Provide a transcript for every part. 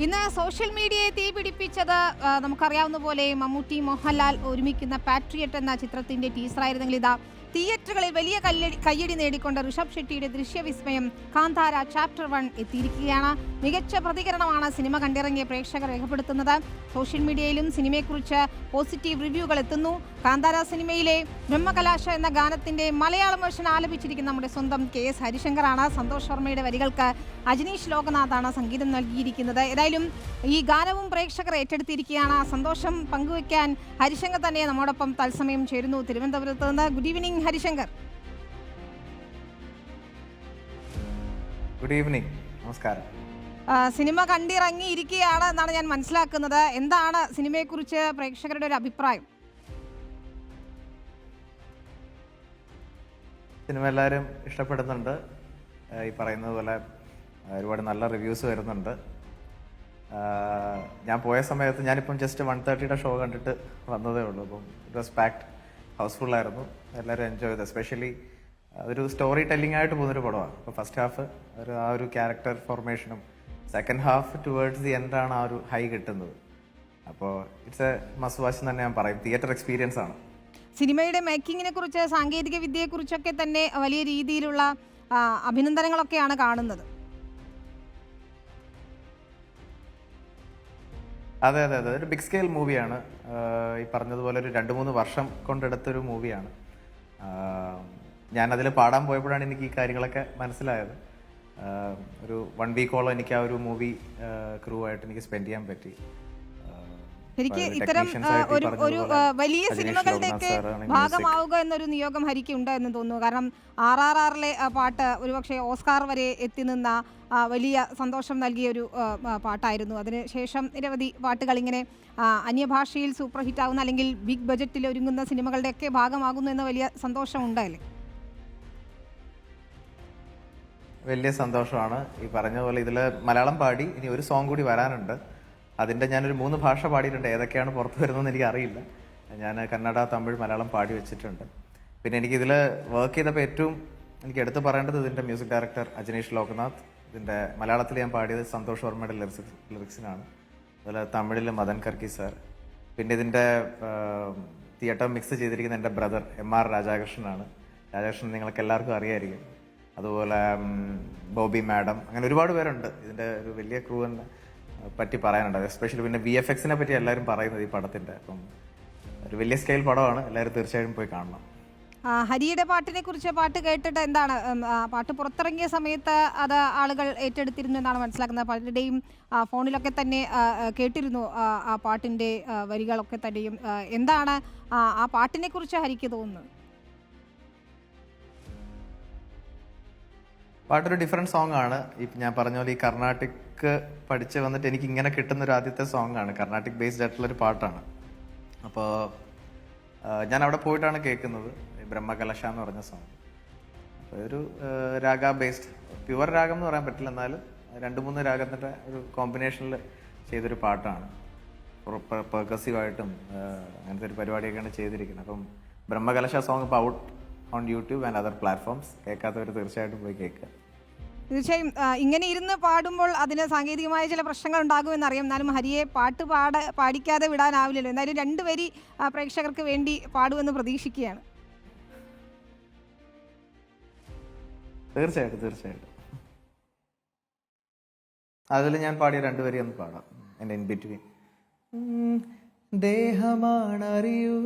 ഇന്ന് സോഷ്യൽ മീഡിയയെ തീപിടിപ്പിച്ചത് നമുക്കറിയാവുന്ന പോലെ മമ്മൂട്ടി മോഹൻലാൽ ഒരുമിക്കുന്ന പാട്രിയറ്റ് എന്ന ചിത്രത്തിന്റെ ടീസറായിരുന്നെങ്കിൽ ഇതാ തിയേറ്ററുകളിൽ വലിയ കയ്യടി നേടിക്കൊണ്ട് ഋഷഭ് ഷെട്ടിയുടെ ദൃശ്യവിസ്മയം കാന്താര ചാപ്റ്റർ 1 എത്തിയിരിക്കുകയാണ്. മികച്ച പ്രതികരണമാണ് സിനിമ കണ്ടിറങ്ങിയ പ്രേക്ഷകർ രേഖപ്പെടുത്തുന്നത്. സോഷ്യൽ മീഡിയയിലും സിനിമയെക്കുറിച്ച് പോസിറ്റീവ് റിവ്യൂകൾ എത്തുന്നു. കാന്താര സിനിമയിലെ ബ്രഹ്മകലാശ എന്ന ഗാനത്തിന്റെ മലയാളം വേർഷൻ ആലപിച്ചിരിക്കുന്ന നമ്മുടെ സ്വന്തം KS ഹരിശങ്കറാണ്. സന്തോഷ് വർമ്മയുടെ വരികൾക്ക് അജനീഷ് ലോകനാഥാണ് സംഗീതം നൽകിയിരിക്കുന്നത്. ഏതായാലും ഈ ഗാനവും പ്രേക്ഷകർ ഏറ്റെടുത്തിരിക്കുകയാണ്. സന്തോഷം പങ്കുവയ്ക്കാൻ ഹരിശങ്കർ തന്നെ നമ്മോടൊപ്പം തത്സമയം ചേരുന്നു തിരുവനന്തപുരത്ത് നിന്ന്. Good evening Harishankar. Good evening, നമസ്കാരം. സിനിമ കണ്ടിറങ്ങിയിരിക്കുകയാണ് എന്നാണ് ഞാൻ മനസ്സിലാക്കുന്നത്. എന്താണ് സിനിമയെക്കുറിച്ച് പ്രേക്ഷകരുടെ ഒരു അഭിപ്രായം? സിനിമ എല്ലാവരും ഇഷ്ടപ്പെടുന്നുണ്ട്. ഈ പറയുന്നത് പോലെ ഒരുപാട് നല്ല റിവ്യൂസ് വരുന്നുണ്ട്. ഞാൻ പോയ സമയത്ത് ഞാനിപ്പം ജസ്റ്റ് 1:30 ഷോ കണ്ടിട്ട് വന്നതേ ഉള്ളൂ. അപ്പം ഇറ്റ് വാസ് പാക്ഡ്, ഹൗസ്ഫുള്ളായിരുന്നു. എല്ലാവരും എൻജോയ് ചെയ്തു. എസ്പെഷ്യലി അതൊരു സ്റ്റോറി ടെല്ലിംഗ് ആയിട്ട് പോകുന്നൊരു പടമാണ്. അപ്പോൾ ഫസ്റ്റ് ഹാഫ് ആ ഒരു ക്യാരക്ടർ ഫോർമേഷനും സെക്കൻഡ് ഹാഫ് ടുവേർഡ്സ് ദി എൻഡാണ് ആ ഒരു ഹൈ കിട്ടുന്നത്. അപ്പോൾ ഇറ്റ്സ് എ മസ്റ്റ് വാച്ച് തന്നെ ഞാൻ പറയും. തിയേറ്റർ എക്സ്പീരിയൻസ് ആണ്. സിനിമയുടെ മേക്കിങ്ങിനെ കുറിച്ച്, സാങ്കേതിക വിദ്യയെക്കുറിച്ചൊക്കെ തന്നെ വലിയ രീതിയിലുള്ള അഭിനന്ദനങ്ങളൊക്കെയാണ് കാണുന്നത്. അതെ അതെ അതെ, ഒരു ബിഗ് സ്കെയിൽ മൂവിയാണ്. ഈ പറഞ്ഞതുപോലെ ഒരു 2-3 വർഷം കൊണ്ടെടുത്തൊരു മൂവിയാണ്. ഞാനതിൽ പാടാൻ പോയപ്പോഴാണ് എനിക്ക് ഈ കാര്യങ്ങളൊക്കെ മനസ്സിലായത്. ഒരു 1 വീക്കോളം എനിക്ക് ആ ഒരു മൂവി ക്രൂ ആയിട്ട് എനിക്ക് സ്പെൻഡ് ചെയ്യാൻ പറ്റി. എനിക്ക് ഇത്തരം ഒരു വലിയ സിനിമകളുടെയൊക്കെ ഭാഗമാവുക എന്നൊരു നിയോഗം ഹരിക്ക് ഉണ്ട് എന്ന് തോന്നുന്നു. കാരണം RRRലെ പാട്ട് ഒരുപക്ഷെ ഓസ്കാർ വരെ എത്തി നിന്ന വലിയ സന്തോഷം നൽകിയ ഒരു പാട്ടായിരുന്നു. അതിനുശേഷം നിരവധി പാട്ടുകൾ ഇങ്ങനെ അന്യഭാഷയിൽ സൂപ്പർ ഹിറ്റ് ആകുന്ന അല്ലെങ്കിൽ ബിഗ് ബജറ്റിൽ ഒരുങ്ങുന്ന സിനിമകളുടെയൊക്കെ ഭാഗമാകുന്നു എന്ന വലിയ സന്തോഷം ഉണ്ടല്ലേ? വലിയ സന്തോഷമാണ്. ഈ പറഞ്ഞ പോലെ ഇതിൽ മലയാളം പാടി, ഇനി ഒരു സോങ് കൂടി വരാനുണ്ട്. അതിൻ്റെ ഞാനൊരു 3 ഭാഷ പാടിയിട്ടുണ്ട്. ഏതൊക്കെയാണ് പുറത്ത് വരുന്നതെന്ന് എനിക്കറിയില്ല. ഞാൻ കന്നഡ, തമിഴ്, മലയാളം പാടി വെച്ചിട്ടുണ്ട്. പിന്നെ എനിക്കിതിൽ വർക്ക് ചെയ്തപ്പോൾ ഏറ്റവും എനിക്ക് എടുത്തു പറയേണ്ടത് ഇതിൻ്റെ മ്യൂസിക് ഡയറക്ടർ അജനീഷ് ലോകനാഥ്. ഇതിൻ്റെ മലയാളത്തിൽ ഞാൻ പാടിയത് സന്തോഷ് വർമ്മയുടെ ലിറിക്സിനാണ്. അതുപോലെ തമിഴിൽ മദൻ കർക്കി സാർ. പിന്നെ ഇതിൻ്റെ തിയേറ്റർ മിക്സ് ചെയ്തിരിക്കുന്ന എൻ്റെ ബ്രദർ MR രാജാകൃഷ്ണനാണ്. രാജാകൃഷ്ണൻ നിങ്ങൾക്ക് എല്ലാവർക്കും അറിയായിരിക്കും. അതുപോലെ ബോബി മാഡം, അങ്ങനെ ഒരുപാട് പേരുണ്ട്. ഇതിൻ്റെ ഒരു വലിയ ക്രൂവിനെ പറ്റി പറയാനുണ്ട്. എസ്പെഷ്യലി പിന്നെ VFXനെ പറ്റി എല്ലാവരും പറയുന്നത് ഈ പടത്തിൻ്റെ. അപ്പം ഒരു വലിയ സ്കെയിൽ പടമാണ്. എല്ലാവരും തീർച്ചയായും പോയി കാണണം. ഹരിയുടെ പാട്ടിനെ കുറിച്ച്, പാട്ട് കേട്ടിട്ട് എന്താണ്? പാട്ട് പുറത്തിറങ്ങിയ സമയത്ത് അത് ആളുകൾ ഏറ്റെടുത്തിരുന്നു എന്നാണ് മനസ്സിലാക്കുന്നത്. പലരുടെയും ഫോണിലൊക്കെ തന്നെ കേട്ടിരുന്നു ആ പാട്ടിൻ്റെ വരികളൊക്കെ തന്നെയും. എന്താണ് ആ പാട്ടിനെ കുറിച്ച് ഹരിക്ക് തോന്നുന്നത്? പാട്ടൊരു ഡിഫറെൻറ്റ് സോങ് ആണ്. ഞാൻ പറഞ്ഞ പോലെ ഈ കർണാട്ടിക് പഠിച്ച് വന്നിട്ട് എനിക്ക് ഇങ്ങനെ കിട്ടുന്ന ഒരു ആദ്യത്തെ സോങ് ആണ്. കർണാട്ടിക് ബേസ്ഡ് ആയിട്ടുള്ളൊരു പാട്ടാണ്. അപ്പോൾ ഞാൻ അവിടെ പോയിട്ടാണ് കേൾക്കുന്നത് ബ്രഹ്മകലശ എന്ന് പറഞ്ഞ സോങ്. അപ്പോൾ ഒരു രാഗ ബേസ്ഡ്, പ്യുവർ രാഗം എന്ന് പറയാൻ പറ്റില്ല, എന്നാലും 2-3 രാഗത്തിൻ്റെ ഒരു കോമ്പിനേഷനിൽ ചെയ്തൊരു പാട്ടാണ്. പെർക്കസീവായിട്ടും അങ്ങനത്തെ ഒരു പരിപാടിയൊക്കെയാണ് ചെയ്തിരിക്കുന്നത്. അപ്പം ബ്രഹ്മകലശ സോങ് ഇപ്പോൾ out on YouTube and other platforms. കേൾക്കാത്തവർ തീർച്ചയായിട്ടും പോയി കേൾക്കുക. തീർച്ചയായും ഇങ്ങനെ ഇരുന്ന് പാടുമ്പോൾ അതിന് സാങ്കേതികമായ ചില പ്രശ്നങ്ങൾ ഉണ്ടാകുമെന്നറിയാം. എന്നാലും ഹരിയെ പാട്ട് പാടിക്കാതെ വിടാനാവില്ലല്ലോ. എന്തായാലും 2 വരി പ്രേക്ഷകർക്ക് വേണ്ടി പാടുമെന്ന് പ്രതീക്ഷിക്കുകയാണ്. തീർച്ചയായിട്ടും തീർച്ചയായിട്ടും. അതിൽ ഞാൻ പാടിയ 2 വരി ഒന്ന് പാടാം. എൻ്റെ ഇൻ ബിറ്റ്വീൻ. ദേഹമാണറിയൂ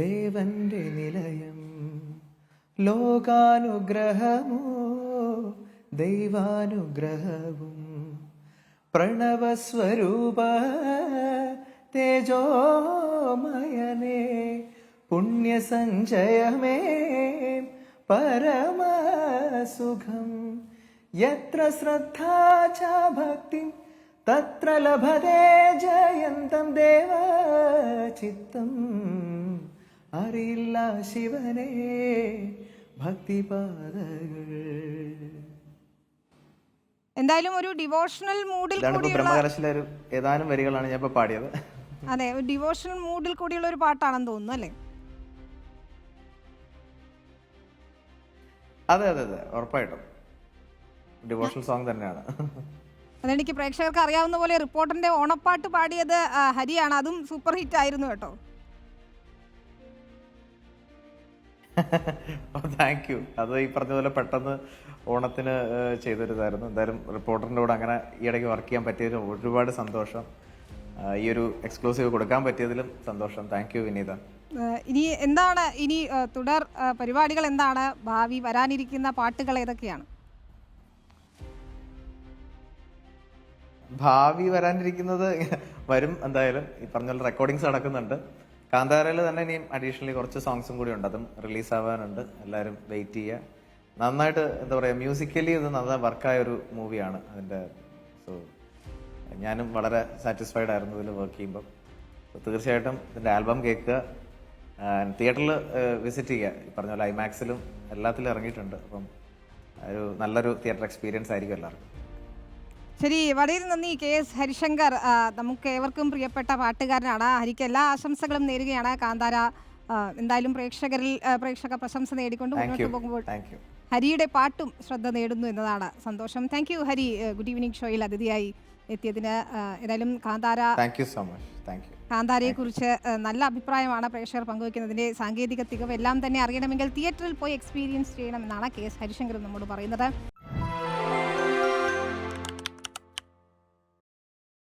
ദേവന്റെ നിലയം, ലോകാനുഗ്രഹമോ ദൈവാനുഗ്രഹവും, പ്രണവസ്വരൂപ തേജോമയനേ പുണ്യസഞ്ചയമേ പരമസുഖം, യത്ര ശ്രദ്ധാ ച ഭക്തി തത്ര ലഭതേ ജയന്തം ദേവചിത്തം, അറിയില്ല ശിവനെ ഭക്തിപാതകൾ. എന്തായാലും ഒരു ഡിവോഷണൽ മൂഡിൽ ബ്രഹ്മകലശിലെ ഒരു ഏതാനും വരികളാണ് ഞാൻ ഇപ്പോൾ പാടിയത്. അതെ, ഒരു ഡിവോഷണൽ മൂഡിൽ കൂടിയുള്ള ഒരു പാട്ടാണെന്ന് തോന്നുന്നു അല്ലേ? അതെ അതെ അതെ, ഉറപ്പായിട്ടും ഡിവോഷണൽ സോങ് തന്നെയാണ്. അതെനിക്ക് പ്രേക്ഷകർക്ക് അറിയാവുന്ന പോലെ റിപ്പോർട്ടറിന്റെ ഓണപ്പാട്ട് പാടിയത് ഹരിയാണ്. അതും സൂപ്പർ ഹിറ്റ് ആയിരുന്നു കേട്ടോ. Thank you. അത് ഈ പറഞ്ഞ പോലെ പെട്ടെന്ന് ഓണത്തിന് ചെയ്തൊരിതായിരുന്നു. എന്തായാലും റിപ്പോർട്ടറിൻ്റെ കൂടെ അങ്ങനെ ഈ ഇടയ്ക്ക് വർക്ക് ചെയ്യാൻ പറ്റിയതിലും ഒരുപാട് സന്തോഷം. ഈ ഒരു എക്സ്ക്ലൂസീവ് കൊടുക്കാൻ പറ്റിയതിലും സന്തോഷം. താങ്ക് യു വിനീത. ഇനി എന്താണ് ഇനി തുടർ പരിപാടികൾ എന്താണ്? ഭാവി വരാനിരിക്കുന്ന പാട്ടുകൾ ഏതൊക്കെയാണ്? ഭാവി വരാനിരിക്കുന്നത് വരും. എന്തായാലും ഈ പറഞ്ഞ പോലെ റെക്കോർഡിങ്സ് നടക്കുന്നുണ്ട്. കാന്താരയിൽ തന്നെ ഇനിയും അഡീഷണലി കുറച്ച് സോങ്സും കൂടി ഉണ്ട്. അതും റിലീസാവാനുണ്ട്. എല്ലാവരും വെയിറ്റ് ചെയ്യുക. നന്നായിട്ട് എന്താ പറയുക, മ്യൂസിക്കലി ഇത് നന്നായി വർക്കായ ഒരു മൂവിയാണ് അതിൻ്റെ. സോ ഞാനും വളരെ സാറ്റിസ്ഫൈഡ് ആയിരുന്നു ഇതിൽ വർക്ക് ചെയ്യുമ്പം. തീർച്ചയായിട്ടും ഇതിൻ്റെ ആൽബം കേൾക്കുക, തിയേറ്ററിൽ വിസിറ്റ് ചെയ്യുക. ഈ പറഞ്ഞ പോലെ ഐമാക്സിലും എല്ലാത്തിലും ഇറങ്ങിയിട്ടുണ്ട്. അപ്പം ഒരു നല്ലൊരു തിയേറ്റർ എക്സ്പീരിയൻസ് ആയിരിക്കും എല്ലാവർക്കും. ശരി, വളരെ നന്ദി KS ഹരിശങ്കർ. നമുക്ക് ഏവർക്കും പ്രിയപ്പെട്ട പാട്ടുകാരനാണ്. ഹരിക്ക് എല്ലാ ആശംസകളും നേരുകയാണ്. കാന്താര എന്തായാലും പ്രേക്ഷക പ്രശംസ നേടിക്കൊണ്ട് മുന്നോട്ട് പോകുമ്പോൾ ഹരിയുടെ പാട്ടും ശ്രദ്ധ നേടുന്നു എന്നതാണ് സന്തോഷം. Thank you Hari, good evening ഷോയിൽ അതിഥിയായി എത്തിയതിന്. ഏതായാലും കാന്താരയെ കുറിച്ച് നല്ല അഭിപ്രായമാണ് പ്രേക്ഷകർ പങ്കുവയ്ക്കുന്നതിൻ്റെ സാങ്കേതിക തികവ് എല്ലാം തന്നെ അറിയണമെങ്കിൽ തിയേറ്ററിൽ പോയി എക്സ്പീരിയൻസ് ചെയ്യണമെന്നാണ് KS ഹരിശങ്കർ നമ്മോട് പറയുന്നത്.